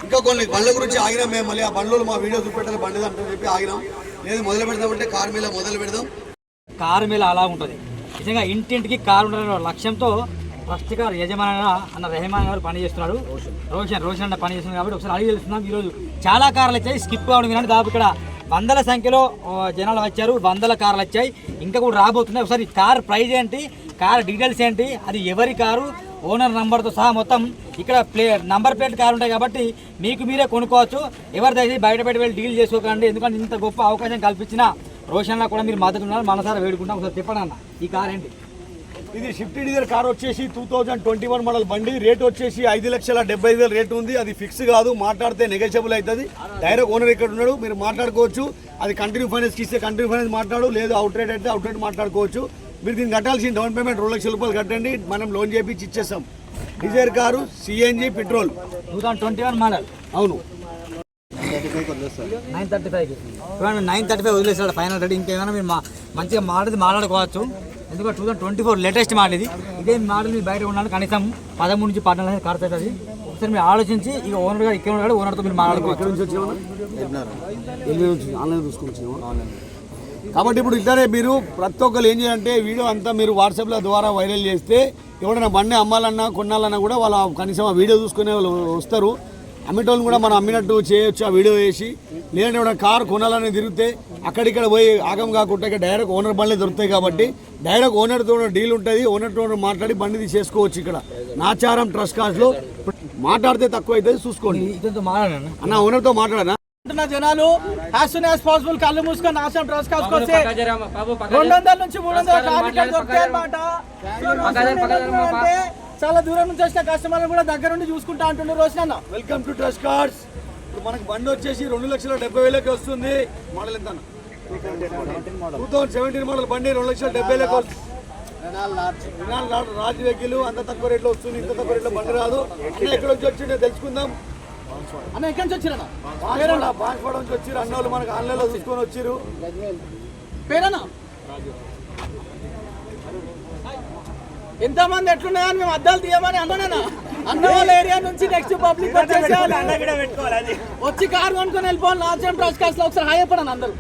ఇంకా కొన్ని బండ్ల గురించి ఆగినాం మేము. మళ్ళీ ఆ బండ్లు మా వీడియో చూపెట్టాలి బండి అంటే చెప్పి ఆగినాం. లేదు మొదలు పెడదామంటే కారు మీద మొదలు పెడదాం. కారు మీద అలా ఉంటుంది. నిజంగా ఇంటింటికి కారు ఉండాలనే లక్ష్యంతో ఫస్ట్ కారు యజమాని అన్న రెహమాన్ గారు పనిచేస్తున్నాడు. రోషన్ అన్న పనిచేస్తున్నాడు కాబట్టి ఒకసారి అడిగి తెలుస్తున్నాం. ఈరోజు చాలా కార్లు వచ్చాయి, స్కిప్ కావడం కానీ దాదాపు ఇక్కడ వందల సంఖ్యలో జనాలు వచ్చారు, వందల కార్లు వచ్చాయి, ఇంకా కూడా రాబోతున్నాయి. ఒకసారి కార్ ప్రైజ్ ఏంటి, కార్ డీటెయిల్స్ ఏంటి, అది ఎవరి కారు, ఓనర్ నంబర్తో సహా మొత్తం ఇక్కడ నంబర్ ప్లేట్ కారు ఉంటాయి కాబట్టి మీకు మీరే కొనుక్కోవచ్చు. ఎవరి దయచేసి బయట వెళ్ళి డీల్ చేసుకోకండి. ఎందుకంటే ఇంత గొప్ప అవకాశం కల్పించిన రోషన్లా కూడా మీరు మద్దతు ఉన్నారు, మనసారా వేడుకుంటాం. ఒకసారి చెప్పండి అన్న, ఈ కార్ ఏంటి? ఇది షిఫ్ట్ డీజర్ కార్ వచ్చేసి 2021 మోడల్ బండి. రేట్ వచ్చేసి 5,75,000 రేట్ ఉంది. అది ఫిక్స్ కాదు, మాట్లాడితే నెగోషియబుల్ అవుతుంది. డైరెక్ట్ ఓనర్ ఇక్కడ ఉన్నాడు, మీరు మాట్లాడుకోవచ్చు. అది కంటిన్యూ ఫైనాన్స్ ఇస్తే కంటిన్యూ ఫైనాన్స్ మాట్లాడు, లేదు అవుట్ రేట్ అయితే అవుట్ రేట్ మాట్లాడుకోవచ్చు. మీరు దీన్ని కట్టాల్సిన డౌన్ పేమెంట్ 2 లక్షల రూపాయలు కట్టండి, మనం లోన్ చేపించి ఇచ్చేస్తాం. Dzire car CNG petrol 2021 model. అవును, 935 935 వదిలేసాడు ఫైనల్ రేట్. ఇంకేమైనా మీరు మంచిగా మాట్లాడుకోవచ్చు. ఎందుకంటే 2024 లేటెస్ట్ మోడల్ ఇది. ఇదే మోడల్ మీరు బయట ఉండాలి, కనీసం 13 నుంచి 14 ఖర్చు అవుతుంది. ఒకసారి మీరు ఆలోచించి ఇక ఓనర్ గారు ఇక్కడ ఉన్నాడు, ఓనర్తో మీరు మాట్లాడుకోవచ్చు. ఆన్లైన్ చూసుకొచ్చాము. కాబట్టి ఇప్పుడు ఇట్లానే మీరు ప్రతి ఒక్కరు ఏం చేయాలంటే వీడియో అంతా మీరు వాట్సాప్ల ద్వారా వైరల్ చేస్తే ఎవరైనా బండి అమ్మాలన్నా కొనాలన్నా కూడా వాళ్ళ కనీసం ఆ వీడియో చూసుకునే వాళ్ళు వస్తారు. అమ్మేటోళ్ళని కూడా మనం అమ్మినట్టు చేయొచ్చు ఆ వీడియో వేసి. లేదంటే ఎవరైనా కారు కొనాలని తిరిగితే అక్కడిక్కడ పోయి ఆగం కాకుండా డైరెక్ట్ ఓనర్ బండ్లే దొరుకుతాయి కాబట్టి డైరెక్ట్ ఓనర్తో డీల్ ఉంటుంది. ఓనర్తో మాట్లాడి బండి తీసేసుకోవచ్చు. ఇక్కడ నాచారం ట్రస్ట్ కార్డ్స్లో మాట్లాడితే తక్కువ అవుతుంది, చూసుకోండి. అన్న ఓనర్తో మాట్లాడనా జనాలు యాజ్ సూన్ యాజ్ పాసిబుల్ కళ్ళు మూసుకొని నాశనం ట్రస్ట్ కాస్ట్ వస్తే 200 నుంచి 300 కార్లు దొరుకుతాయి అన్నమాట. చాలా దూరం నుంచి వచ్చిన కస్టమర్లు కూడా దగ్గర నుండి చూసుకుంటా అంటున్నారు. రోషన్ అన్న, వెల్కమ్ టు ట్రస్ట్ కార్డ్స్. ఇప్పుడు మనకి బండి వచ్చేసి 2,70,000 వస్తుంది. మోడల్ ఎంత? 2017 మోడల్ బండి 2,70,000 వస్తుంది. రాజు వెహికల్ అంత తక్కువ రేట్లో వస్తుంది. ఇంత తక్కువ రేట్లో బండి రాదు. ఎక్కడ నుంచి వచ్చిందో తెలుసుకుందాం. అన్న ఎక్కడి నుంచి వచ్చిరన్నా? బాన్స్వాడ నుంచి వచ్చారు. అన్నోళ్ళు మనకు ఆన్లైన్లో చూసుకొని వచ్చారు. పేరన్నా ఎంతమంది ఎట్లున్నాయని మేము అద్దాలు తీయమని అన్నానన్నా. అన్న వాళ్ళ ఏరియా నుంచి నెక్స్ట్ పబ్లిక్ వచ్చి కారు కొనుక్కొని వెళ్ళిపోవాలి. నాచం ట్రస్ట్ కార్డ్స్ లో ఒకసారి హాయ్ చెప్పండి అందరూ.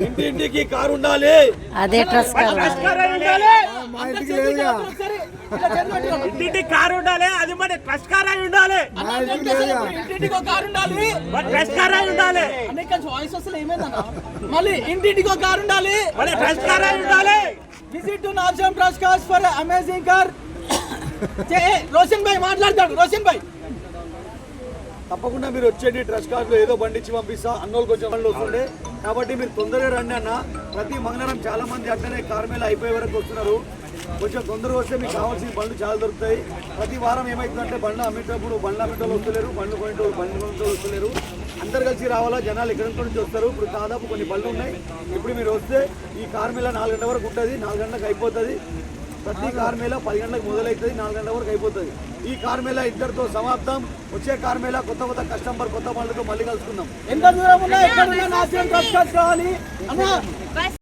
ఇంటింటికి కారు ఉండాలి. అదే ట్రస్ట్ ఇంటింటికి కారు ఉండాలి. అది మన ట్రస్ట్ కార్ అయి ఉండాలి. ఇంటింటికి ఒక కారు ఉండాలి, ట్రస్ట్ కార్ అయి ఉండాలి. అనేక వాయిస్ అసలు ఏమైందన్నా? మళ్ళీ ఇంటింటికి ఒక కారు ఉండాలి, ట్రస్ట్ కార్ అయి ఉండాలి. Visit to Nacham trust cars for amazing car. Roshan bhai మాట్లాడతాడు. రోషన్ భాయ్ తప్పకుండా మీరు వచ్చేది ట్రస్ట్ కార్డులో ఏదో బండి ఇచ్చి పంపిస్తా. అన్నోళ్ళకి కొంచెం బండ్లు వస్తుండే కాబట్టి మీరు తొందరగా రండి అన్న. ప్రతి మంగళవారం చాలా మంది అట్లనే కార్ మేళ అయిపోయే వరకు వస్తున్నారు. కొంచెం తొందరగా వస్తే మీకు కావాల్సిన బండ్లు చాలా దొరుకుతాయి. ప్రతి వారం ఏమవుతుందంటే బండ్లు అమ్మేటప్పుడు బండ్లు అమ్మేటోళ్ళు వస్తలేరు, బండ్లు కొనేటోళ్ళు బండ్లు కొనేటోళ్ళు వస్తలేరు. అందరు కలిసి రావాలా. జనాలు ఎక్కడి నుంచి వస్తారు. ఇప్పుడు దాదాపు కొన్ని బండ్లు ఉన్నాయి. ఇప్పుడు మీరు వస్తే ఈ కార్ మేళ 4 గంటల వరకు ఉంటుంది. 4 గంటలకు అయిపోతుంది. ప్రతి కార్ మేళ 10 గంటలకు మొదలవుతుంది, 4 గంటల వరకు అయిపోతుంది. ఈ కార్ మేళ ఇద్దరితో సమాప్తం. వచ్చే కార్ మేళ కొత్త కస్టమర్ కొత్త బండ్లతో మళ్ళీ కలుసుకుందాం. ఎంత దూరం ఉన్నా ఎక్కడ ఉన్నా నాశనం కావాలి అన్న.